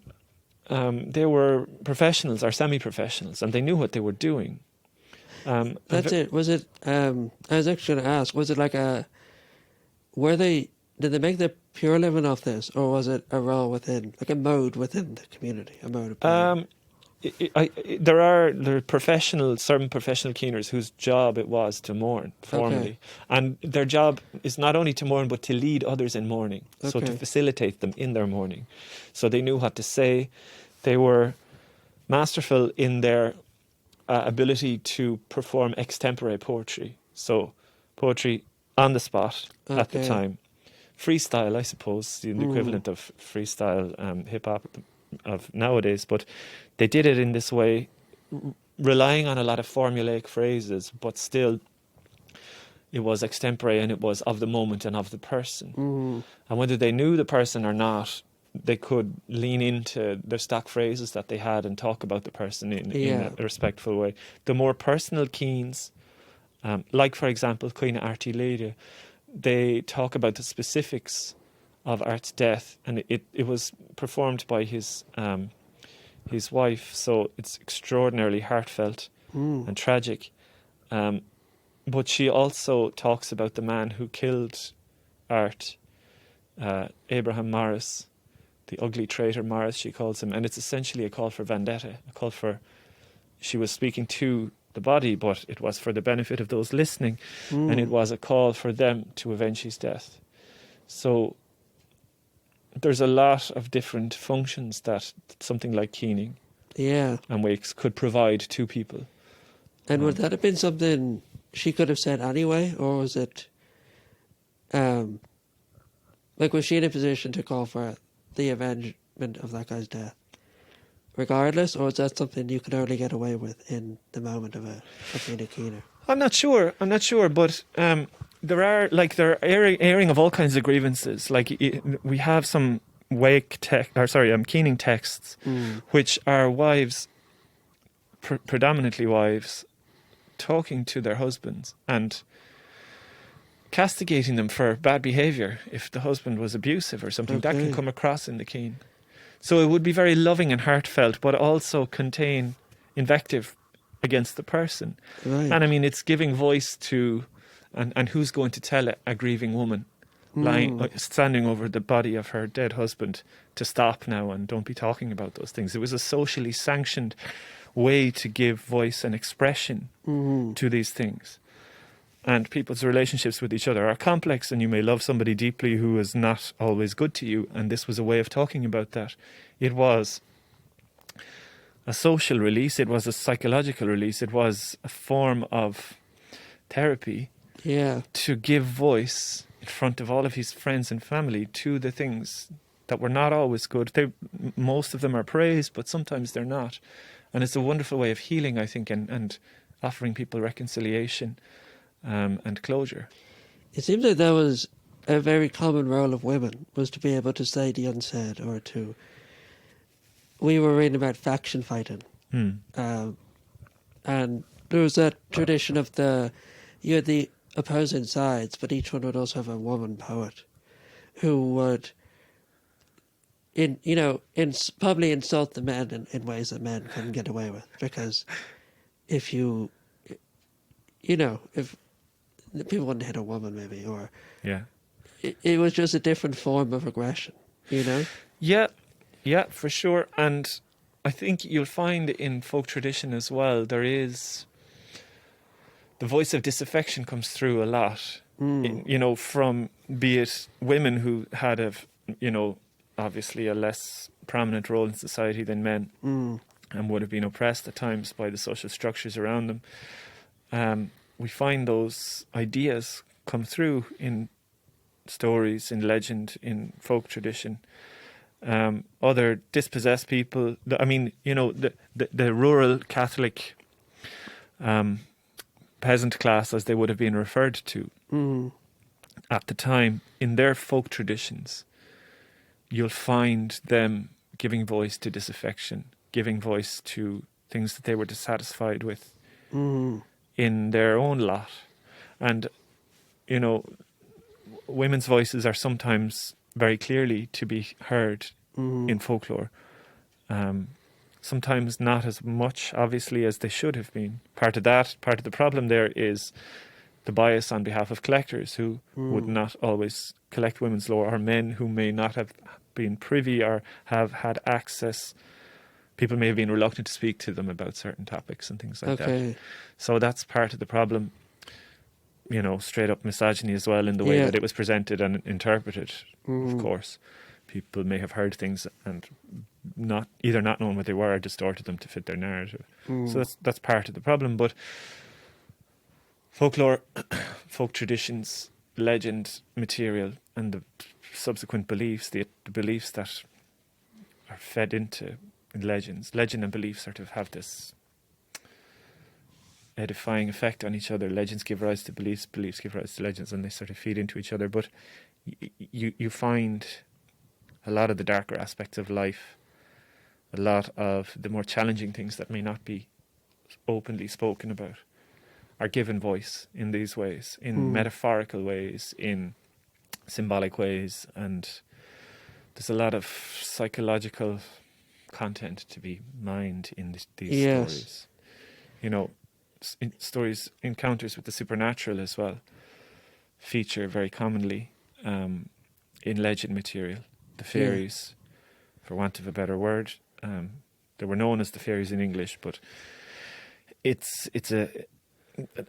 they were professionals or semi-professionals, and they knew what they were doing. That's it. Was it? I was actually going to ask. Was it like did they make the pure living off this, or was it a role within, like a mode within the community, a mode of being? There are certain professional keeners whose job it was to mourn formally. And their job is not only to mourn, but to lead others in mourning. So to facilitate them in their mourning. So they knew what to say. They were masterful in their ability to perform extempore poetry. So poetry on the spot at the time. Freestyle, I suppose, the equivalent of freestyle hip-hop of nowadays, but they did it in this way, relying on a lot of formulaic phrases, but still it was extempore, and it was of the moment and of the person. And whether they knew the person or not, they could lean into the stock phrases that they had and talk about the person in a respectful way. The more personal keens, like for example Cuoine Artie Léide, they talk about the specifics of Art's death, and it was performed by his wife, so it's extraordinarily heartfelt and tragic. But she also talks about the man who killed Art, Abraham Morris, the ugly traitor Morris, she calls him, and it's essentially a call for vendetta, she was speaking to the body, but it was for the benefit of those listening, and it was a call for them to avenge his death. So there's a lot of different functions that something like keening and wakes could provide to people. And would that have been something she could have said anyway, or was it, like, was she in a position to call for the avengement of that guy's death, regardless, or is that something you could only get away with in the moment of being a keener? I'm not sure, but there are airing of all kinds of grievances. Like we have some keening texts, which are wives, predominantly wives, talking to their husbands and castigating them for bad behaviour if the husband was abusive or something. That can come across in the keen. So it would be very loving and heartfelt, but also contain invective against the person. Right. And I mean, it's giving voice to, and who's going to tell a grieving woman standing over the body of her dead husband to stop now and don't be talking about those things. It was a socially sanctioned way to give voice and expression to these things. And people's relationships with each other are complex, and you may love somebody deeply who is not always good to you, and this was a way of talking about that. It was a social release, it was a psychological release, it was a form of therapy to give voice in front of all of his friends and family to the things that were not always good. Most of them are praised, but sometimes they're not. And it's a wonderful way of healing, I think, and offering people reconciliation and closure. It seems like that was a very common role of women, was to be able to say the unsaid, or to... We were reading about faction fighting. And there was that tradition of you had the opposing sides, but each one would also have a woman poet who would, probably insult the men in ways that men couldn't get away with. Because if if people wouldn't hit a woman, maybe, or it was just a different form of aggression, Yeah, for sure. And I think you'll find in folk tradition as well, there is the voice of disaffection comes through a lot. From, be it women who had obviously a less prominent role in society than men, and would have been oppressed at times by the social structures around them. We find those ideas come through in stories, in legend, in folk tradition. Other dispossessed people, the rural Catholic peasant class, as they would have been referred to at the time, in their folk traditions, you'll find them giving voice to disaffection, giving voice to things that they were dissatisfied with in their own lot. And, women's voices are sometimes very clearly to be heard in folklore. Sometimes not as much, obviously, as they should have been. Part of the problem there is the bias on behalf of collectors who would not always collect women's lore, or men who may not have been privy or have had access. People may have been reluctant to speak to them about certain topics and things like that. So that's part of the problem. Straight up misogyny as well in the way that it was presented and interpreted, of course. People may have heard things and not knowing what they were, or distorted them to fit their narrative. So that's part of the problem. But folklore, folk traditions, legend material, and the subsequent beliefs, the beliefs that are fed into legend and beliefs sort of have this edifying effect on each other. Legends give rise to beliefs, beliefs give rise to legends, and they sort of feed into each other. But you find a lot of the darker aspects of life, a lot of the more challenging things that may not be openly spoken about, are given voice in these ways, in metaphorical ways, in symbolic ways, and there's a lot of psychological content to be mined in these stories. Stories, encounters with the supernatural as well, feature very commonly in legend material. The fairies, for want of a better word, they were known as the fairies in English, but it's a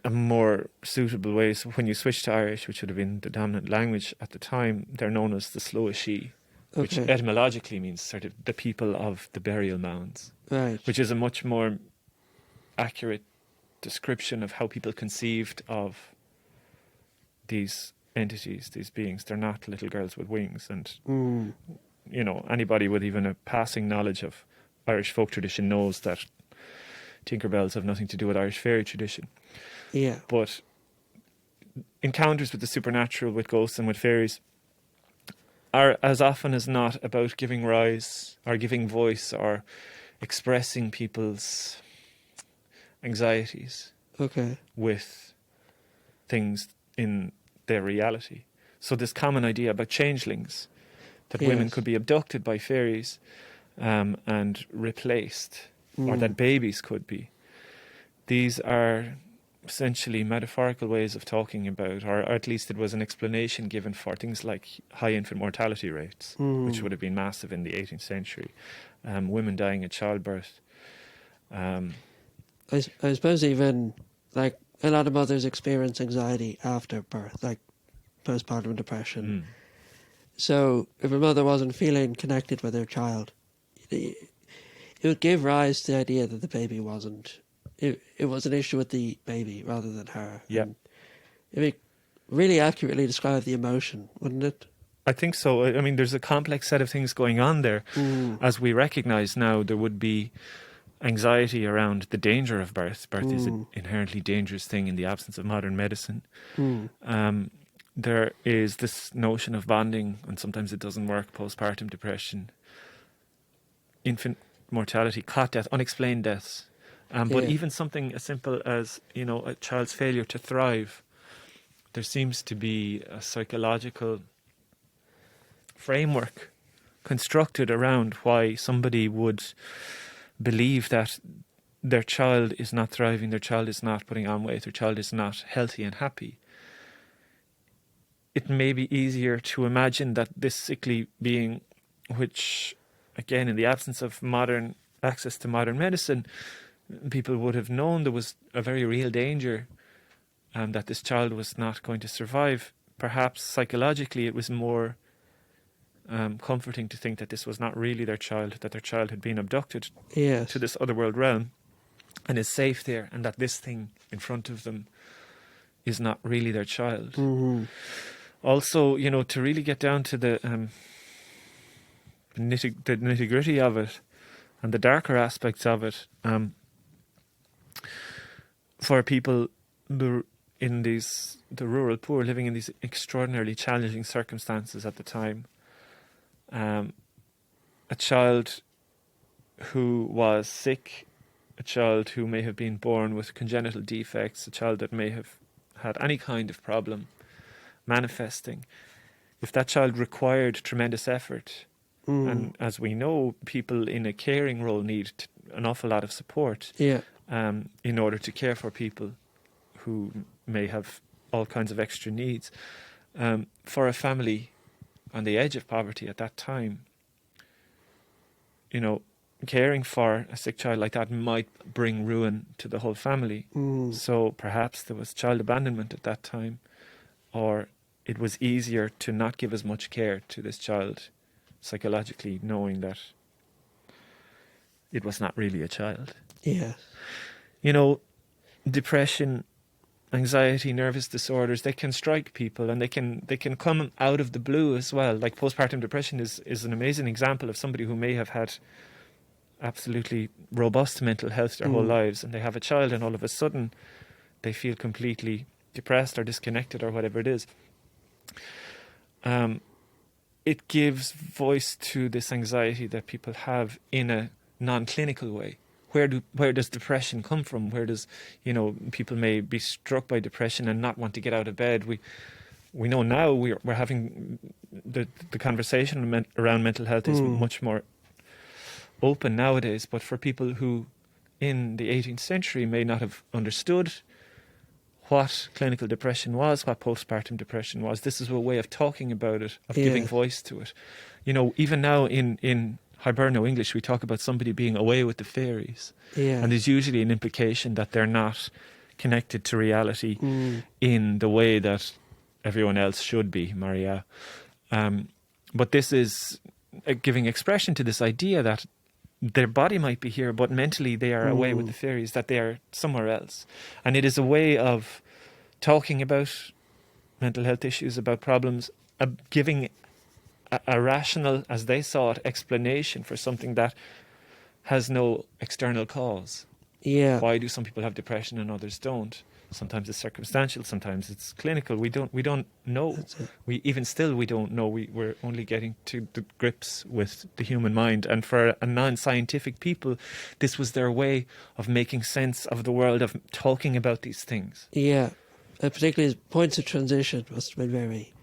more suitable way. So when you switch to Irish, which would have been the dominant language at the time, they're known as the Sloashi, which etymologically means sort of the people of the burial mounds, which is a much more accurate description of how people conceived of these entities, these beings. They're not little girls with wings. And, you know, anybody with even a passing knowledge of Irish folk tradition knows that Tinkerbells have nothing to do with Irish fairy tradition. Yeah. But encounters with the supernatural, with ghosts and with fairies, are as often as not about giving rise or giving voice or expressing people's anxieties Okay. with things in their reality. So this common idea about changelings, that women Yes. could be abducted by fairies and replaced, or that babies could be. These are essentially metaphorical ways of talking about, or at least it was an explanation given for things like high infant mortality rates, which would have been massive in the 18th century, women dying at childbirth. I suppose even like a lot of mothers experience anxiety after birth, like postpartum depression. So if a mother wasn't feeling connected with her child, it would give rise to the idea that the baby wasn't. It was an issue with the baby rather than her. Yeah. And it would really accurately describe the emotion, wouldn't it? I think so. I mean, there's a complex set of things going on there. As we recognise now, there would be anxiety around the danger of birth. Birth is an inherently dangerous thing in the absence of modern medicine. There is this notion of bonding, and sometimes it doesn't work, postpartum depression, infant mortality, cot death, unexplained deaths. But Yeah. even something as simple as, you know, a child's failure to thrive, there seems to be a psychological framework constructed around why somebody would believe that their child is not thriving, their child is not putting on weight, their child is not healthy and happy. It may be easier to imagine that this sickly being, which, again, in the absence of modern access to modern medicine, people would have known there was a very real danger and that this child was not going to survive. Perhaps psychologically it was more comforting to think that this was not really their child, that their child had been abducted Yes. to this otherworld realm and is safe there, and that this thing in front of them is not really their child. Also, you know, to really get down to the nitty-gritty of it and the darker aspects of it, for people in the rural poor living in these extraordinarily challenging circumstances at the time, a child who was sick, a child who may have been born with congenital defects, a child that may have had any kind of problem manifesting, if that child required tremendous effort, and as we know, people in a caring role need an awful lot of support Yeah. in order to care for people who may have all kinds of extra needs. For a family on the edge of poverty at that time, you know, caring for a sick child like that might bring ruin to the whole family. So perhaps there was child abandonment at that time, or it was easier to not give as much care to this child psychologically, knowing that it was not really a child. Yeah. You know, depression, anxiety, nervous disorders, they can strike people, and they can come out of the blue as well. Like postpartum depression is an amazing example of somebody who may have had absolutely robust mental health their whole lives, and they have a child, and all of a sudden they feel completely depressed or disconnected or whatever it is. It gives voice to this anxiety that people have in a non-clinical way. Where does depression come from? Where does, you know, people may be struck by depression and not want to get out of bed. We know now we're having the conversation around mental health is much more open nowadays. But for people who in the 18th century may not have understood what clinical depression was, what postpartum depression was, this is a way of talking about it, of giving voice to it. You know, even now in Hiberno English, we talk about somebody being away with the fairies. Yeah. And there's usually an implication that they're not connected to reality in the way that everyone else should be, Maria. But this is giving expression to this idea that their body might be here, but mentally they are away with the fairies, that they are somewhere else. And it is a way of talking about mental health issues, about problems, giving a rational, as they saw it, explanation for something that has no external cause. Yeah. Why do some people have depression and others don't? Sometimes it's circumstantial, sometimes it's clinical. We don't know. That's it. We don't know. We're only getting to the grips with the human mind. And for a non-scientific people, this was their way of making sense of the world, of talking about these things. Yeah. Particularly his points of transition must have been very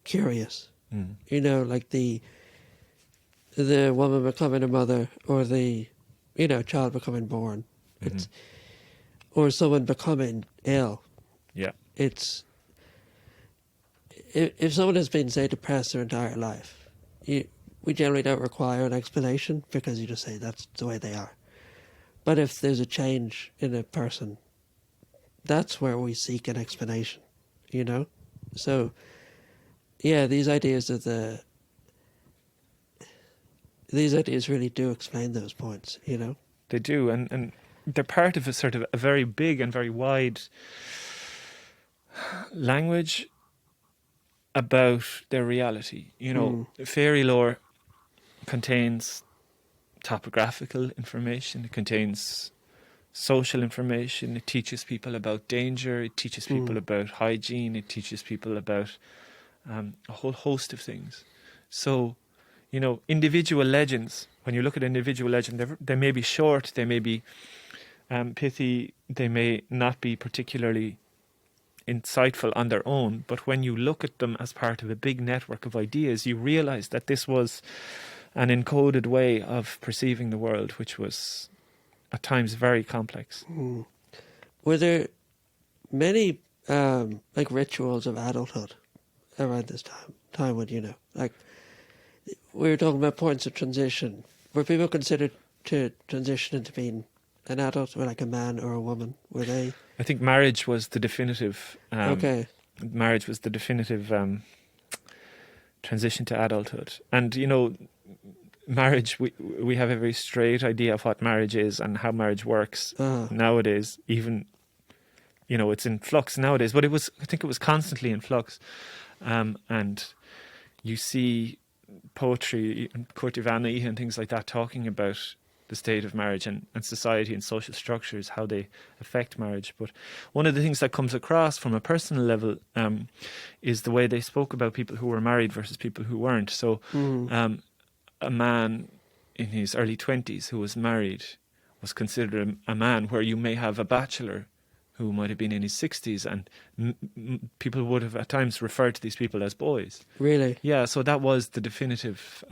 curious. You know, like the woman becoming a mother, or the, you know, child becoming born. It's, or someone becoming ill. Yeah. It's, if someone has been, say, depressed their entire life, we generally don't require an explanation, because you just say that's the way they are. But if there's a change in a person, that's where we seek an explanation, you know? So, yeah, these ideas really do explain those points, you know? They do, and they're part of a sort of a very big and very wide language about their reality. You know, fairy lore contains topographical information, it contains social information, it teaches people about danger, it teaches people about hygiene, it teaches people about a whole host of things. So, you know, individual legends, when you look at individual legends, they may be short, they may be pithy, they may not be particularly insightful on their own, but when you look at them as part of a big network of ideas, you realize that this was an encoded way of perceiving the world, which was at times very complex. Were there many like rituals of adulthood around this time when, you know, like we were talking about points of transition? Were people considered to transition into being an adult, or like a man or a woman? Were they? I think marriage was the definitive. Okay. Marriage was the definitive transition to adulthood, and you know, marriage. We have a very straight idea of what marriage is and how marriage works nowadays. Even, you know, it's in flux nowadays, but I think it was constantly in flux, and you see poetry and Courtivani and things like that talking about the state of marriage and society and social structures, how they affect marriage. But one of the things that comes across from a personal level is the way they spoke about people who were married versus people who weren't. So a man in his early 20s who was married was considered a man, where you may have a bachelor who might have been in his 60s, and people would have at times referred to these people as boys. Really? Yeah, so that was the definitive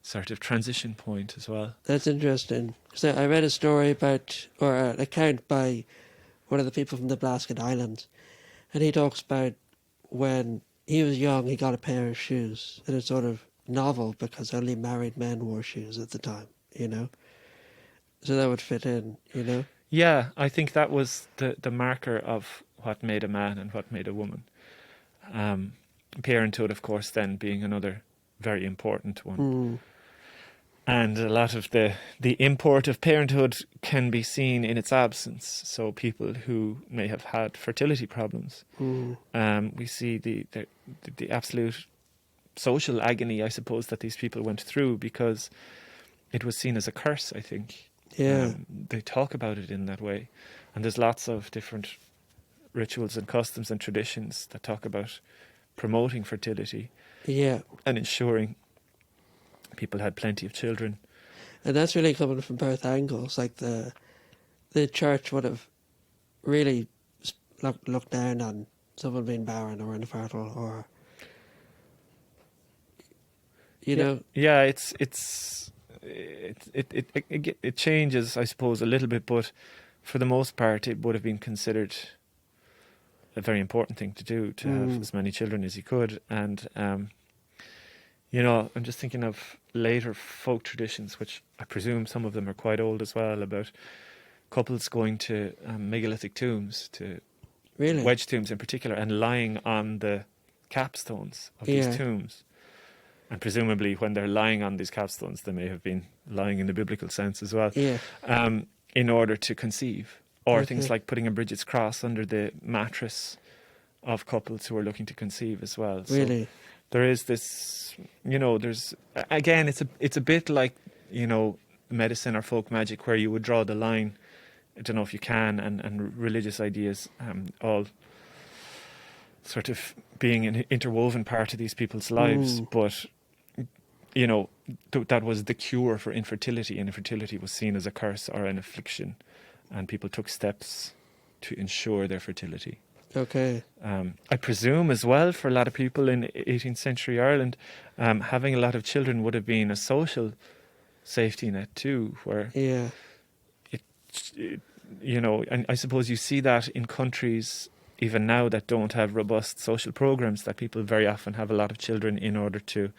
sort of transition point as well. That's interesting. So I read a story about, or an account by one of the people from the Blasket Islands, and he talks about when he was young, he got a pair of shoes, and it's sort of novel because only married men wore shoes at the time, you know? So that would fit in, you know? Yeah, I think that was the marker of what made a man and what made a woman. Parenthood, of course, then being another very important one. And a lot of the import of parenthood can be seen in its absence. So people who may have had fertility problems, we see the absolute social agony, I suppose, that these people went through, because it was seen as a curse, I think. Yeah. They talk about it in that way. And there's lots of different rituals and customs and traditions that talk about promoting fertility. Yeah. And ensuring people had plenty of children. And that's really coming from both angles. Like the church would have really looked down on someone being barren or infertile, or, you know. Yeah, it changes, I suppose, a little bit, but for the most part, it would have been considered a very important thing to do, to have as many children as you could. And you know, I'm just thinking of later folk traditions, which I presume some of them are quite old as well, about couples going to megalithic tombs, to wedge tombs in particular, and lying on the capstones of these tombs. And presumably when they're lying on these capstones, they may have been lying in the biblical sense as well, Yeah. in order to conceive. Or Okay. things like putting a Bridget's cross under the mattress of couples who are looking to conceive as well. So Really? there is this, there's, again, it's a bit like, medicine or folk magic, where you would draw the line, I don't know if you can, and religious ideas all sort of being an interwoven part of these people's lives. But, that was the cure for infertility, and infertility was seen as a curse or an affliction, and people took steps to ensure their fertility. Okay. I presume as well, for a lot of people in 18th century Ireland, having a lot of children would have been a social safety net too, where Yeah. and I suppose you see that in countries even now that don't have robust social programs, that people very often have a lot of children in order to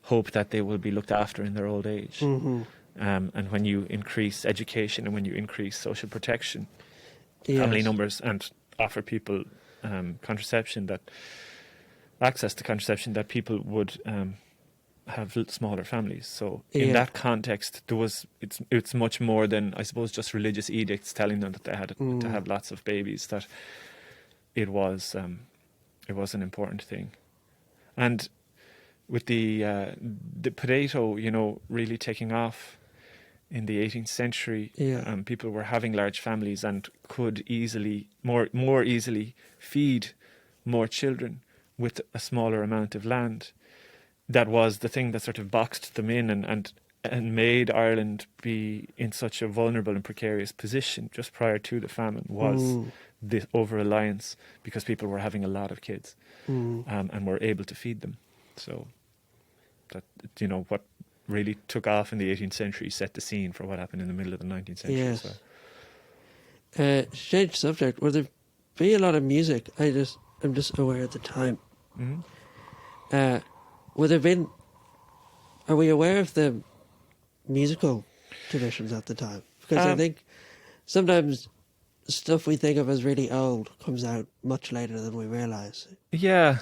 hope that they will be looked after in their old age. And when you increase education and when you increase social protection, family Yes. numbers, and offer people contraception, that access to contraception, that people would have smaller families. So in Yeah. that context, it's much more than, I suppose, just religious edicts telling them that they had to have lots of babies. That it was an important thing. And with the potato, really taking off in the 18th century, Yeah. people were having large families and could more easily feed more children with a smaller amount of land. That was the thing that sort of boxed them in and made Ireland be in such a vulnerable and precarious position just prior to the famine, was the over-reliance, because people were having a lot of kids and were able to feed them. So that, what really took off in the 18th century set the scene for what happened in the middle of the 19th century. Yes. So. To change subject, will there be a lot of music? I'm just aware at the time. Would there been? Are we aware of the musical traditions at the time? Because I think sometimes stuff we think of as really old comes out much later than we realise. Yeah.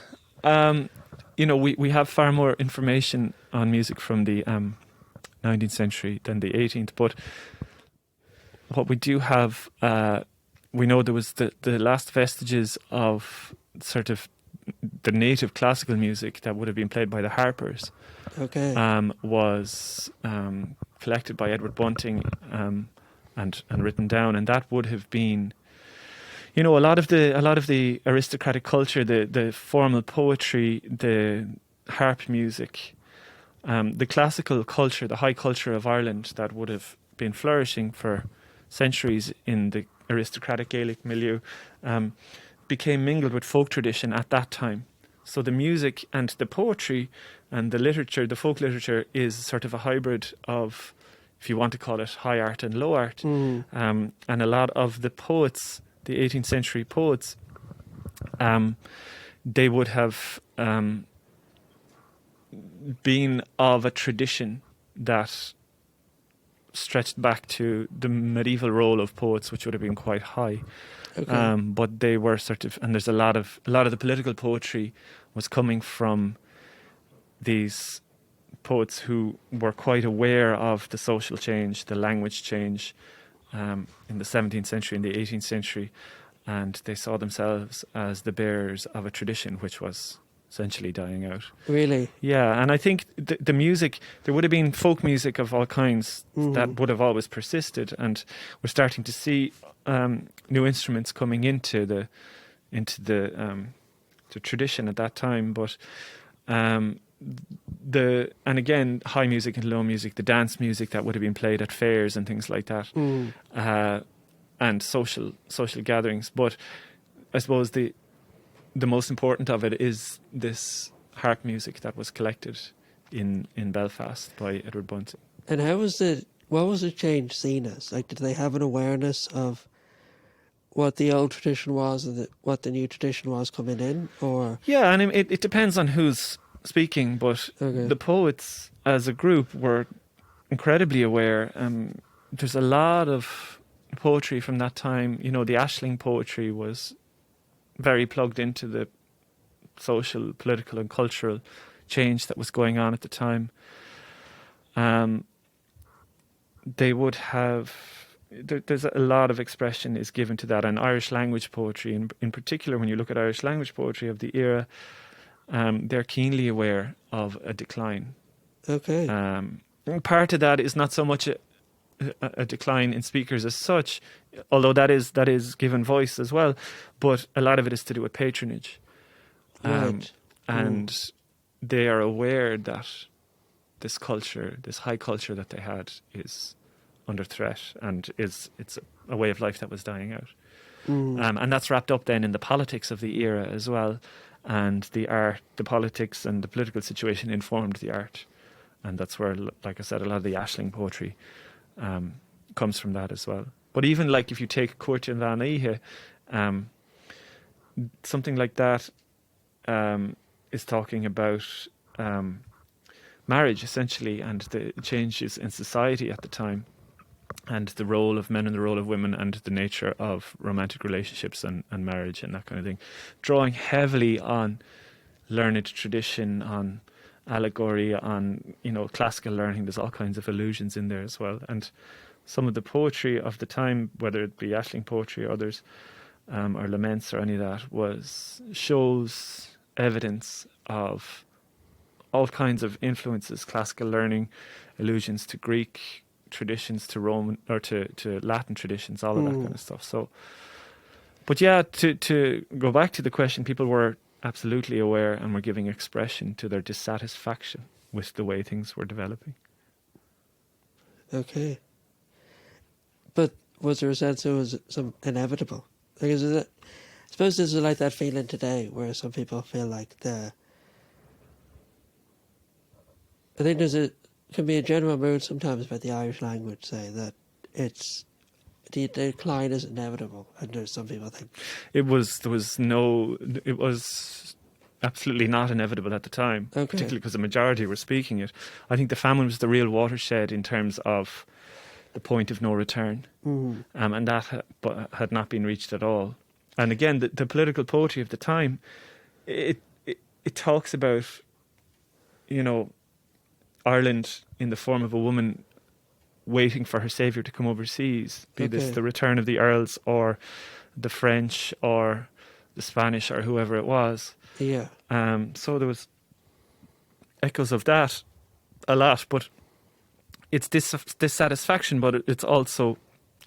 We have far more information on music from the 19th century than the 18th, but what we do have, we know there was the last vestiges of sort of the native classical music that would have been played by the harpers. Okay. Was collected by Edward Bunting and written down, and that would have been, a lot of the aristocratic culture, the formal poetry, the harp music, the classical culture, the high culture of Ireland that would have been flourishing for centuries in the aristocratic Gaelic milieu, became mingled with folk tradition at that time. So the music and the poetry and the literature, the folk literature, is sort of a hybrid of, if you want to call it, high art and low art. And a lot of the poets, the 18th century poets, they would have been of a tradition that stretched back to the medieval role of poets, which would have been quite high. Okay. But they were sort of, and there's a lot of the political poetry was coming from these poets who were quite aware of the social change, the language change in the 17th century, in the 18th century, and they saw themselves as the bearers of a tradition which was essentially dying out. Really? Yeah, and I think the music, there would have been folk music of all kinds that would have always persisted, and we're starting to see new instruments coming into the tradition at that time. But and again, high music and low music, the dance music that would have been played at fairs and things like that, and social gatherings. But I suppose the most important of it is this harp music that was collected in Belfast by Edward Bunting. And what was the change seen as? Like, did they have an awareness of what the old tradition was and what the new tradition was coming in, or? Yeah, and it depends on who's speaking, but Okay. the poets as a group were incredibly aware. There's a lot of poetry from that time. The Ashling poetry was very plugged into the social, political and cultural change that was going on at the time. They would have, there's a lot of expression is given to that, and Irish language poetry in particular. When you look at Irish language poetry of the era, they're keenly aware of a decline. Okay. Part of that is not so much a decline in speakers as such, although that is given voice as well, but a lot of it is to do with patronage. Right. And they are aware that this culture, this high culture that they had, is under threat, and it's a way of life that was dying out. And that's wrapped up then in the politics of the era as well, and the art, the politics and the political situation informed the art. And that's where, like I said, a lot of the Aisling poetry comes from that as well. But even like if you take Cuairteann Bhean Ihe, something like that is talking about marriage essentially, and the changes in society at the time, and the role of men and the role of women, and the nature of romantic relationships and marriage and that kind of thing, drawing heavily on learned tradition, on allegory, on classical learning. There's all kinds of allusions in there as well. And some of the poetry of the time, whether it be Aisling poetry or others, or laments or any of that, shows evidence of all kinds of influences, classical learning, allusions to Greek traditions, to Roman or to Latin traditions, all of that kind of stuff. So, but yeah, to go back to the question, people were absolutely aware and were giving expression to their dissatisfaction with the way things were developing. Okay. But was there a sense it was some inevitable? Like, I suppose this is like that feeling today where some people feel like I think can be a general mood sometimes about the Irish language, say that the decline is inevitable, and there's some people think it was absolutely not inevitable at the time, particularly because the majority were speaking it. I think the famine was the real watershed in terms of the point of no return, and that had not been reached at all. And again, the political poetry of the time, it talks about, Ireland in the form of a woman waiting for her saviour to come overseas, be this the return of the Earls or the French or the Spanish or whoever it was. Yeah. So there was echoes of that a lot, but it's dissatisfaction, but it's also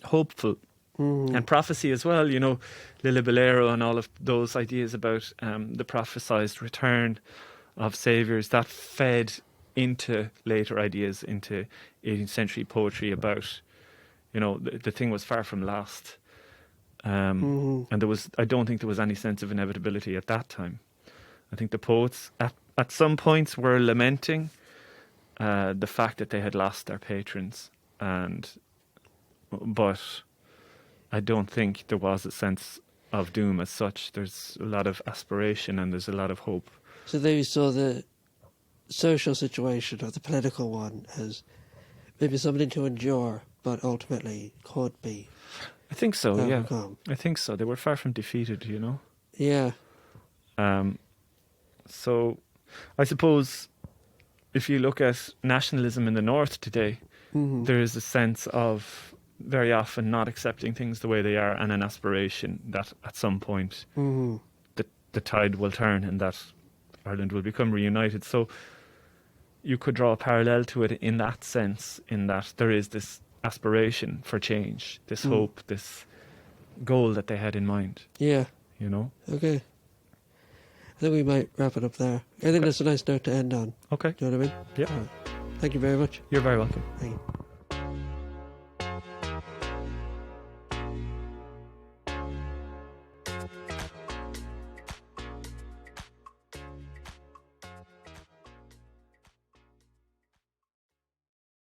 hopeful. And prophecy as well, Lilibilero and all of those ideas about the prophesied return of saviours, that fed into later ideas, into 18th century poetry about, the thing was far from lost. And I don't think there was any sense of inevitability at that time. I think the poets at some points were lamenting the fact that they had lost their patrons, but I don't think there was a sense of doom as such. There's a lot of aspiration and there's a lot of hope. So they saw the social situation or the political one as maybe something to endure, but ultimately could be. I think so, overcome. yeah. I think so. They were far from defeated, Yeah. So I suppose if you look at nationalism in the North today, there is a sense of very often not accepting things the way they are, and an aspiration that at some point the tide will turn and that Ireland will become reunited. So you could draw a parallel to it in that sense, in that there is this aspiration for change, this hope, this goal that they had in mind. Yeah. Okay. I think we might wrap it up there. I think that's a nice note to end on. Okay. Do you know what I mean? Yeah. Right. Thank you very much. You're very welcome. Thank you.